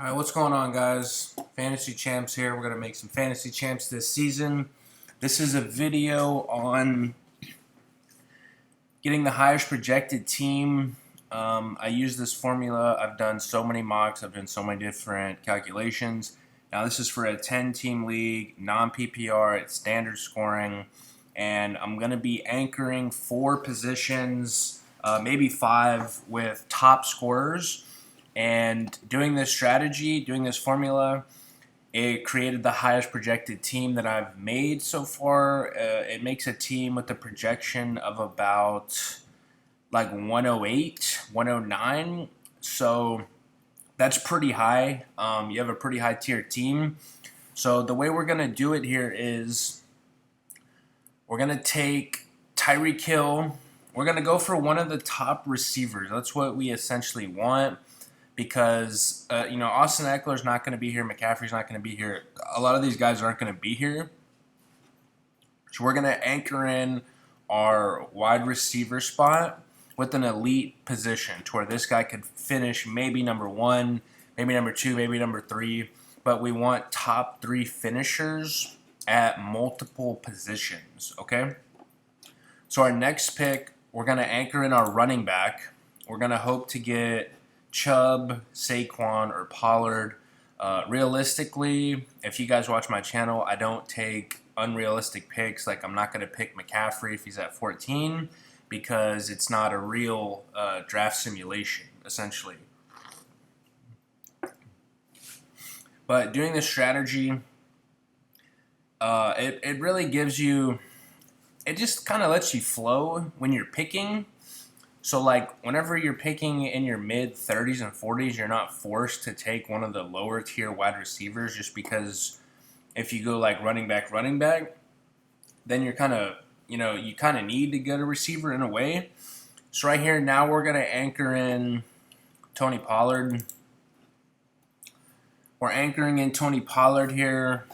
Alright, what's going on, guys? Fantasy Champs here. We're going to make some Fantasy Champs this season. This is a video on getting the highest projected team. I use this formula. I've done so many mocks. I've done so many different calculations. Now, this is for a 10-team league, non-ppr, it's standard scoring. And I'm going to be anchoring 4 positions, maybe 5, with top scorers. And doing this strategy, doing this formula, it created the highest projected team that I've made so far. It makes a team with a projection of about like 108, 109. So that's pretty high. You have a pretty high tier team. So the way we're going to do it here is we're going to take Tyreek Hill. We're going to go for one of the top receivers. That's what we essentially want. Because, Austin Eckler's not going to be here. McCaffrey's not going to be here. A lot of these guys aren't going to be here. So we're going to anchor in our wide receiver spot with an elite position to where this guy could finish maybe number 1, maybe number 2, maybe number 3. But we want top 3 finishers at multiple positions, okay? So our next pick, we're going to anchor in our running back. We're going to hope to get Chubb, Saquon, or Pollard. Realistically, if you guys watch my channel, I don't take unrealistic picks. Like, I'm not going to pick McCaffrey if he's at 14 because it's not a real draft simulation, essentially. But doing this strategy, it really gives you, it just kind of lets you flow when you're picking. So, like, whenever you're picking in your mid-30s and 40s, you're not forced to take one of the lower-tier wide receivers just because if you go, like, running back, then you're kind of, you kind of need to get a receiver in a way. So right here, now we're going to anchor in Tony Pollard. We're anchoring in Tony Pollard here.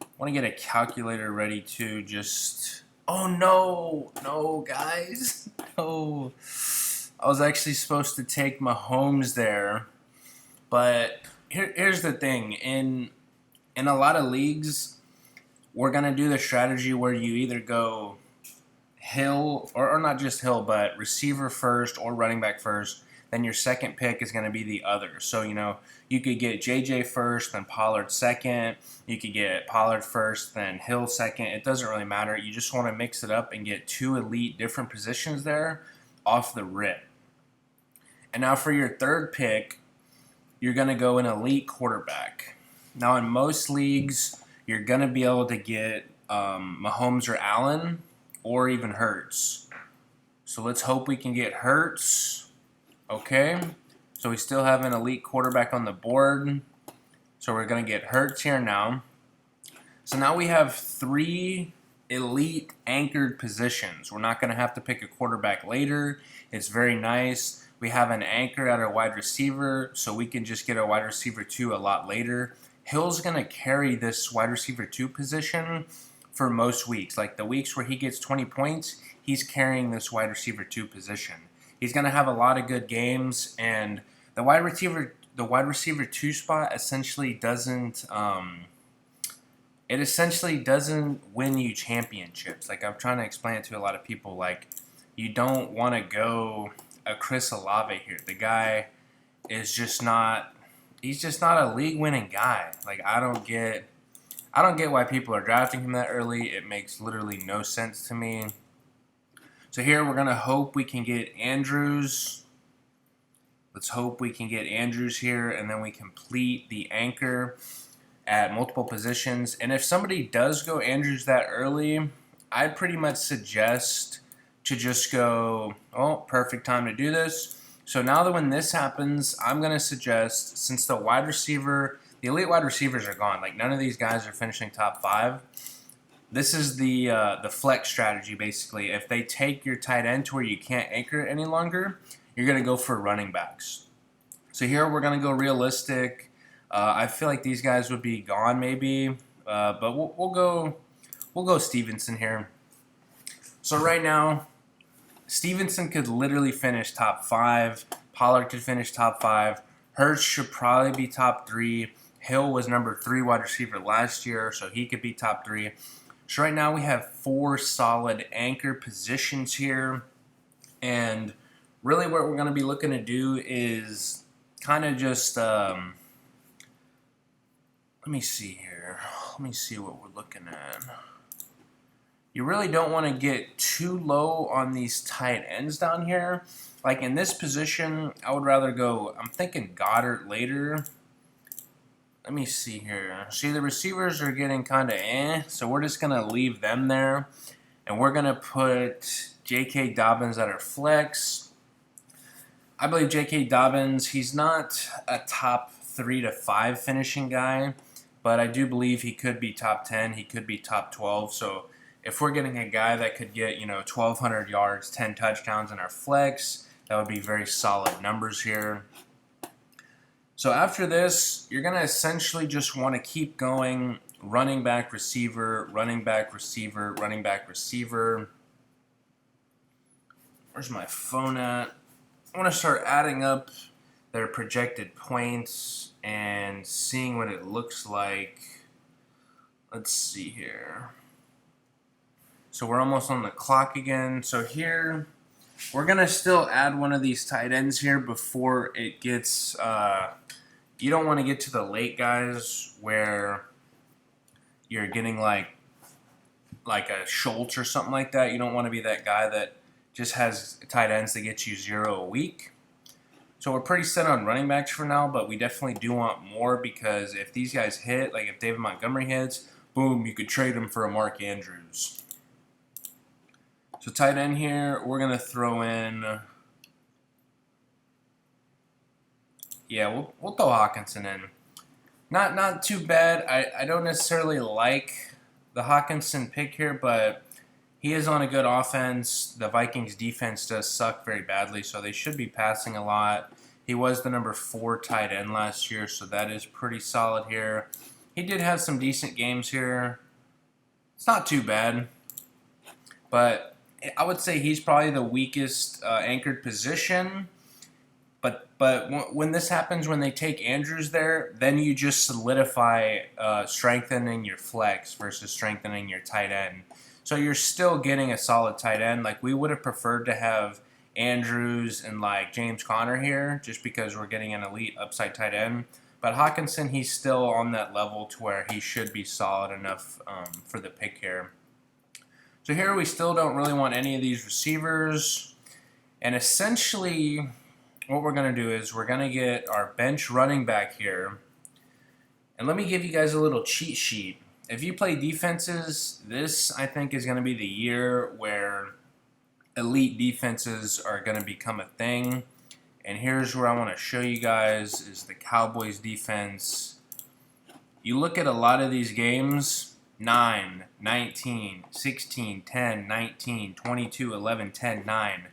I want to get a calculator ready to just... Oh, no, guys. No. I was actually supposed to take Mahomes there. But here's the thing. In a lot of leagues, we're going to do the strategy where you either go Hill, or not just Hill, but receiver first or running back first. Then your second pick is going to be the other. So, you could get JJ first, then Pollard second. You could get Pollard first, then Hill second. It doesn't really matter. You just want to mix it up and get 2 elite different positions there off the rip. And now for your third pick, you're going to go an elite quarterback. Now in most leagues, you're going to be able to get Mahomes or Allen or even Hurts. So let's hope we can get Hurts. Okay, so we still have an elite quarterback on the board. So we're going to get Hurts here now. So now we have 3 elite anchored positions. We're not going to have to pick a quarterback later. It's very nice. We have an anchor at our wide receiver, so we can just get a wide receiver 2 a lot later. Hill's going to carry this wide receiver 2 position for most weeks. Like the weeks where he gets 20 points, he's carrying this wide receiver 2 position. He's going to have a lot of good games, and the wide receiver 2 spot essentially doesn't win you championships. Like, I'm trying to explain it to a lot of people. Like, you don't want to go a Chris Olave here. The guy is just not. He's just not a league-winning guy. Like, I don't get why people are drafting him that early. It makes literally no sense to me. So here we're going to hope we can get Andrews. Let's hope we can get Andrews here, and then we complete the anchor at multiple positions. And if somebody does go Andrews that early, I'd pretty much suggest to just go, perfect time to do this. So now that when this happens, I'm going to suggest, since the elite wide receivers are gone, like none of these guys are finishing top 5, this is the flex strategy, basically. If they take your tight end to where you can't anchor it any longer, you're going to go for running backs. So here we're going to go realistic. I feel like these guys would be gone maybe, but we'll go Stevenson here. So right now, Stevenson could literally finish top 5. Pollard could finish top 5. Hurts should probably be top 3. Hill was number 3 wide receiver last year, so he could be top 3. So right now we have 4 solid anchor positions here. And really what we're going to be looking to do is kind of just, let me see here. Let me see what we're looking at. You really don't want to get too low on these tight ends down here. Like in this position, I would rather go, I'm thinking Goddard later. Let me see here. See, the receivers are getting kind of so we're just going to leave them there. And we're going to put J.K. Dobbins at our flex. I believe J.K. Dobbins, he's not a top 3 to 5 finishing guy, but I do believe he could be top 10. He could be top 12. So if we're getting a guy that could get, 1,200 yards, 10 touchdowns in our flex, that would be very solid numbers here. So after this, you're going to essentially just want to keep going running back, receiver, running back, receiver, running back, receiver. Where's my phone at? I want to start adding up their projected points and seeing what it looks like. Let's see here. So we're almost on the clock again. So here, we're going to still add one of these tight ends here before it gets... you don't want to get to the late guys where you're getting like a Schultz or something like that. You don't want to be that guy that just has tight ends that get you 0 a week. So we're pretty set on running backs for now, but we definitely do want more because if these guys hit, like if David Montgomery hits, boom, you could trade him for a Mark Andrews. So tight end here, we're going to throw in... Yeah, we'll throw Hawkinson in. Not too bad. I don't necessarily like the Hawkinson pick here, but he is on a good offense. The Vikings defense does suck very badly, so they should be passing a lot. He was the number 4 tight end last year, so that is pretty solid here. He did have some decent games here. It's not too bad, but I would say he's probably the weakest anchored position. But when this happens, when they take Andrews there, then you just solidify strengthening your flex versus strengthening your tight end. So you're still getting a solid tight end. Like we would have preferred to have Andrews and like James Conner here just because we're getting an elite upside tight end. But Hawkinson, he's still on that level to where he should be solid enough for the pick here. So here we still don't really want any of these receivers. And essentially... what we're going to do is we're going to get our bench running back here. And let me give you guys a little cheat sheet. If you play defenses, this I think is going to be the year where elite defenses are going to become a thing. And here's where I want to show you guys is the Cowboys defense. You look at a lot of these games, 9, 19, 16, 10, 19, 22, 11, 10, 9.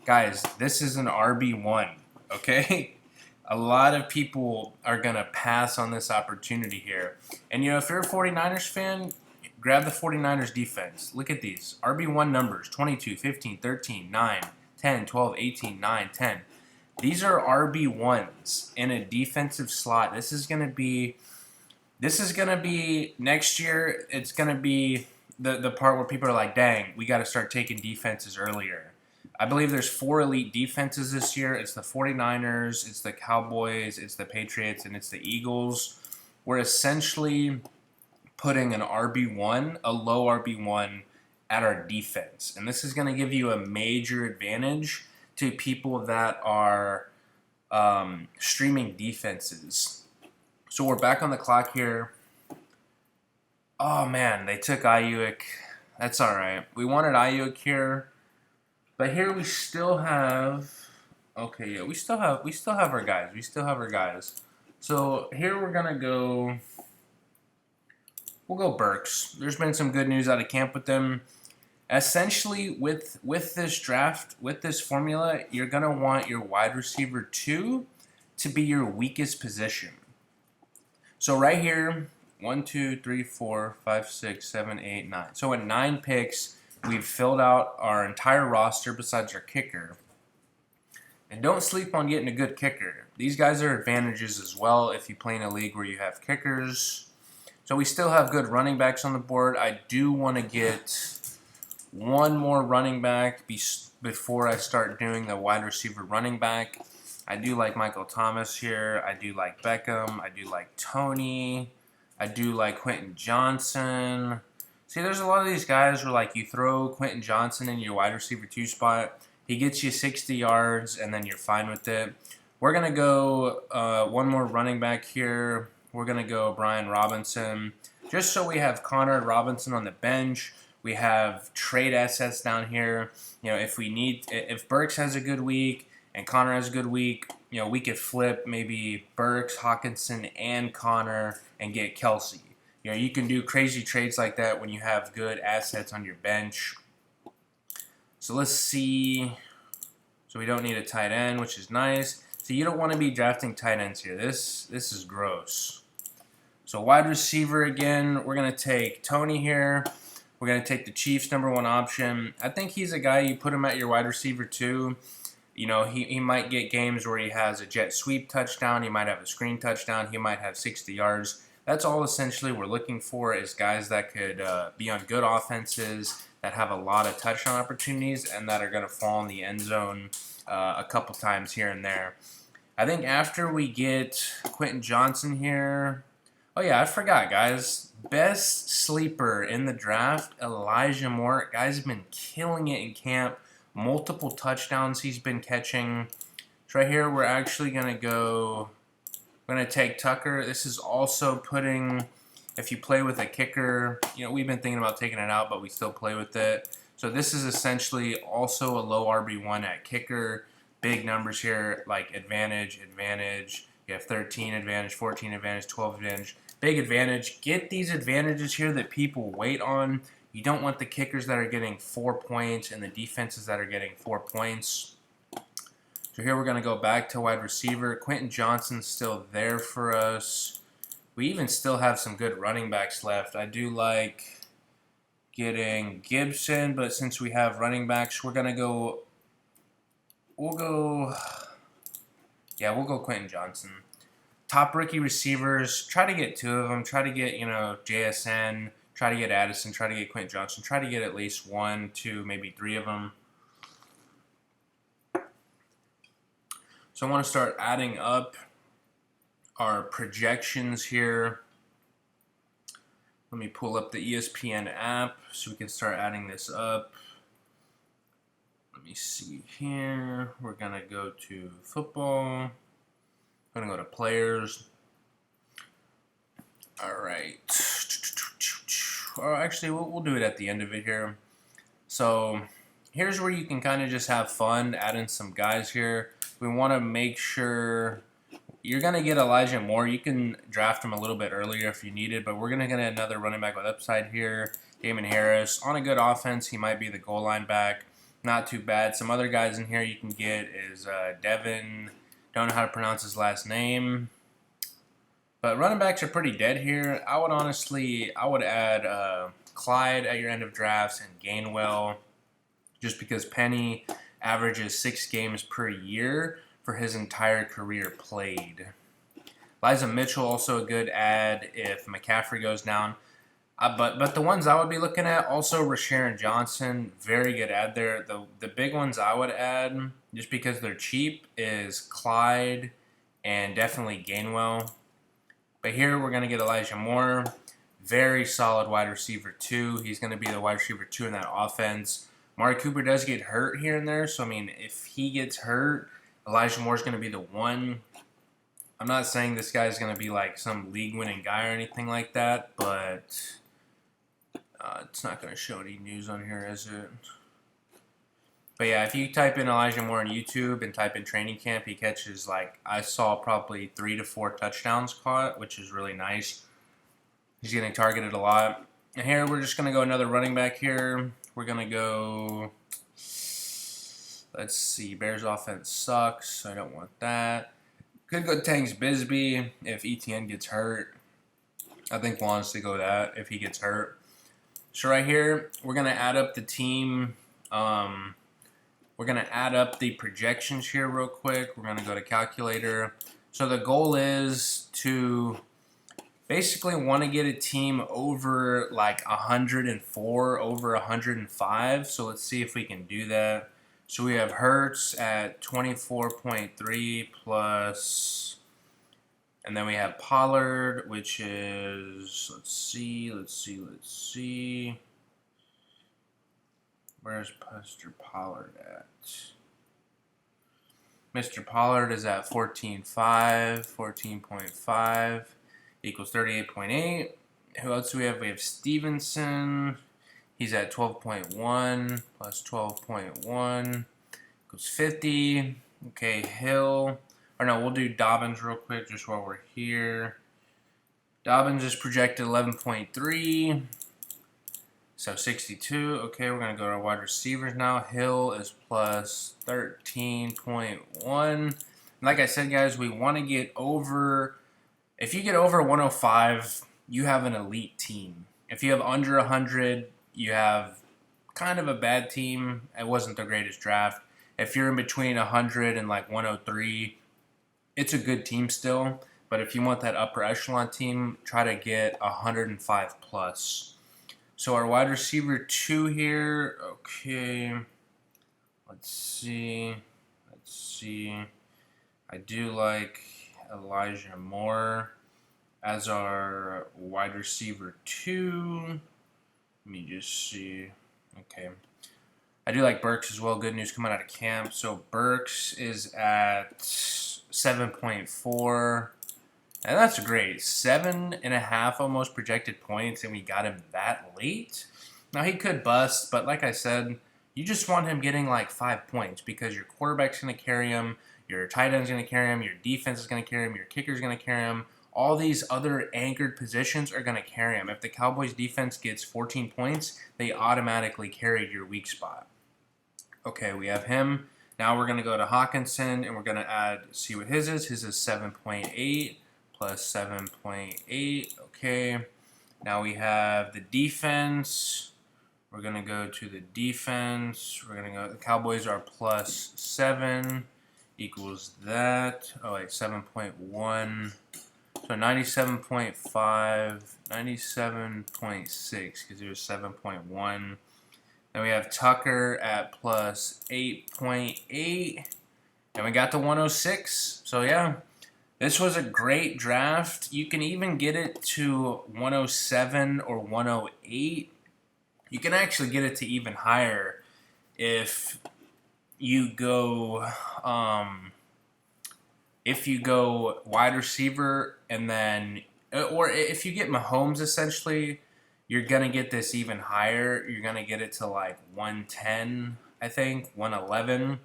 Guys, this is an RB1. Okay, a lot of people are going to pass on this opportunity here. And, if you're a 49ers fan, grab the 49ers defense. Look at these. RB1 numbers, 22, 15, 13, 9, 10, 12, 18, 9, 10. These are RB1s in a defensive slot. This is going to be next year. It's going to be the part where people are like, dang, we got to start taking defenses earlier. I believe there's 4 elite defenses this year. It's the 49ers, it's the Cowboys, it's the Patriots, and it's the Eagles. We're essentially putting an RB1, a low RB1, at our defense. And this is going to give you a major advantage to people that are streaming defenses. So we're back on the clock here. Oh, man, they took Ayuk. That's all right. We wanted Ayuk here. But here we still have, okay, yeah, we still have our guys. So here we're gonna go. We'll go Burks. There's been some good news out of camp with them. Essentially, with this draft, with this formula, you're gonna want your wide receiver 2 to be your weakest position. So right here, 1, 2, 3, 4, 5, 6, 7, 8, 9. So at 9 picks. We've filled out our entire roster besides our kicker. And don't sleep on getting a good kicker. These guys are advantages as well if you play in a league where you have kickers. So we still have good running backs on the board. I do want to get one more running back before I start doing the wide receiver running back. I do like Michael Thomas here. I do like Beckham. I do like Tony. I do like Quentin Johnson. See, there's a lot of these guys where like you throw Quentin Johnson in your wide receiver 2 spot. He gets you 60 yards, and then you're fine with it. We're going to go one more running back here. We're going to go Brian Robinson. Just so we have Connor Robinson on the bench. We have trade assets down here. If Burks has a good week and Connor has a good week, we could flip maybe Burks, Hawkinson, and Connor and get Kelsey. You can do crazy trades like that when you have good assets on your bench. So let's see. So we don't need a tight end, which is nice. So you don't want to be drafting tight ends here. This is gross. So wide receiver again, we're going to take Tony here. We're going to take the Chiefs' #1 option. I think he's a guy you put him at your wide receiver too. He might get games where he has a jet sweep touchdown. He might have a screen touchdown. He might have 60 yards. That's all essentially we're looking for is guys that could be on good offenses, that have a lot of touchdown opportunities, and that are going to fall in the end zone a couple times here and there. I think after we get Quentin Johnson here... Oh, yeah, I forgot, guys. Best sleeper in the draft, Elijah Moore. Guy's been killing it in camp. Multiple touchdowns he's been catching. So right here, we're actually going to go... We're going to take Tucker. This is also putting... If you play with a kicker, we've been thinking about taking it out, but we still play with it. So this is essentially also a low RB1 at kicker. Big numbers here, like advantage. You have 13 advantage, 14 advantage, 12 advantage. Big advantage. Get these advantages here that people wait on. You don't want the kickers that are getting 4 points and the defenses that are getting 4 points. So here we're going to go back to wide receiver. Quentin Johnson's still there for us. We even still have some good running backs left. I do like getting Gibson, but since we have running backs, we're going to go... We'll go Quentin Johnson. Top rookie receivers, try to get 2 of them. Try to get, JSN. Try to get Addison. Try to get Quentin Johnson. Try to get at least 1, 2, maybe 3 of them. So I want to start adding up our projections here. Let me pull up the ESPN app so we can start adding this up. Let me see here. We're going to go to football. I'm going to go to players. All right. Actually, we'll do it at the end of it here. So here's where you can kind of just have fun, add in some guys here. We want to make sure you're going to get Elijah Moore. You can draft him a little bit earlier if you need it, but we're going to get another running back with upside here. Damon Harris. On a good offense, he might be the goal line back. Not too bad. Some other guys in here you can get is Devin. Don't know how to pronounce his last name. But running backs are pretty dead here. I would add Clyde at your end of drafts and Gainwell, just because Penny averages 6 games per year for his entire career played. Liza Mitchell, also a good add if McCaffrey goes down. But the ones I would be looking at, also Rasharon Johnson, very good add there. The big ones I would add, just because they're cheap, is Clyde and definitely Gainwell. But here we're going to get Elijah Moore. Very solid wide receiver 2. He's going to be the wide receiver 2 in that offense. Amari Cooper does get hurt here and there. So, if he gets hurt, Elijah Moore's going to be the one. I'm not saying this guy's going to be like some league-winning guy or anything like that, but it's not going to show any news on here, is it? But yeah, if you type in Elijah Moore on YouTube and type in training camp, he catches, I saw probably 3 to 4 touchdowns caught, which is really nice. He's getting targeted a lot. And here we're just going to go another running back here. We're going to go, let's see, Bears offense sucks, so I don't want that. Could go Tanks Bisbee if ETN gets hurt. I think we'll honestly go that if he gets hurt. So right here, we're going to add up the team We're going to add up the projections here real quick. We're going to go to calculator. So the goal is to basically want to get a team over like 104, over 105. So let's see if we can do that. So we have Hurts at 24.3 plus, and then we have Pollard, which is, let's see. Where's Mr. Pollard at? Mr. Pollard is at 14.5 equals 38.8. Who else do we have? We have Stevenson. He's at 12.1 plus 12.1 equals 50. Okay, Hill. Or no, we'll do Dobbins real quick just while we're here. Dobbins is projected 11.3. So 62. Okay, we're going to go to our wide receivers now. Hill is plus 13.1. Like I said, guys, we want to get over. If you get over 105, you have an elite team. If you have under 100, you have kind of a bad team. It wasn't the greatest draft. If you're in between 100 and like 103, it's a good team still. But if you want that upper echelon team, try to get 105 plus. So our wide receiver 2 here. Okay. Let's see. I do like Elijah Moore as our wide receiver 2. Let me just see. Okay. I do like Burks as well. Good news coming out of camp. So Burks is at 7.4. And that's great. 7.5 almost projected points, and we got him that late. Now, he could bust, but like I said, you just want him getting like 5 points because your quarterback's going to carry him, your tight end's going to carry him, your defense is going to carry him, your kicker's going to carry him. All these other anchored positions are going to carry him. If the Cowboys defense gets 14 points, they automatically carried your weak spot. Okay, we have him. Now we're going to go to Hawkinson, and we're going to see what his is. His is 7.8 plus 7.8. Okay, now we have the defense. We're going to go to the defense. We're going to go, the Cowboys are plus 7 equals that. Oh, wait, 7.1. So 97.5, 97.6, because it was 7.1. Then we have Tucker at plus 8.8. And we got the 106. So, yeah, this was a great draft. You can even get it to 107 or 108. You can actually get it to even higher if you go wide receiver, and then, or if you get Mahomes, essentially, you're going to get this even higher. You're going to get it to like 110, I think, 111.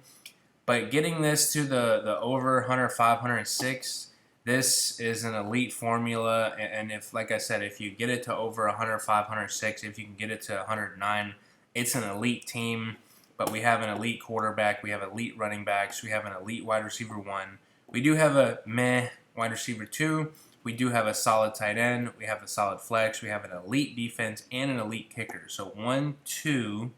But getting this to the over 105, 106, this is an elite formula. And if, like I said, if you get it to over 105, 106, if you can get it to 109, it's an elite team. But we have an elite quarterback. We have elite running backs. We have an elite wide receiver 1. We do have a meh wide receiver 2. We do have a solid tight end. We have a solid flex. We have an elite defense and an elite kicker. So 1, 2,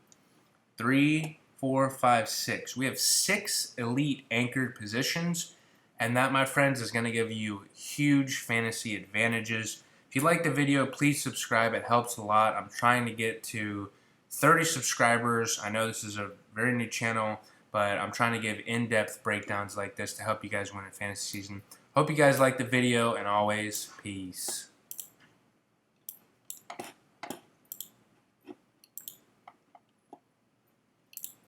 3, 4, 5, 6. We have 6 elite anchored positions. And that, my friends, is going to give you huge fantasy advantages. If you like the video, please subscribe. It helps a lot. I'm trying to get to 30 subscribers. I know this is a very new channel, but I'm trying to give in-depth breakdowns like this to help you guys win in fantasy season. Hope you guys like the video, and always, peace.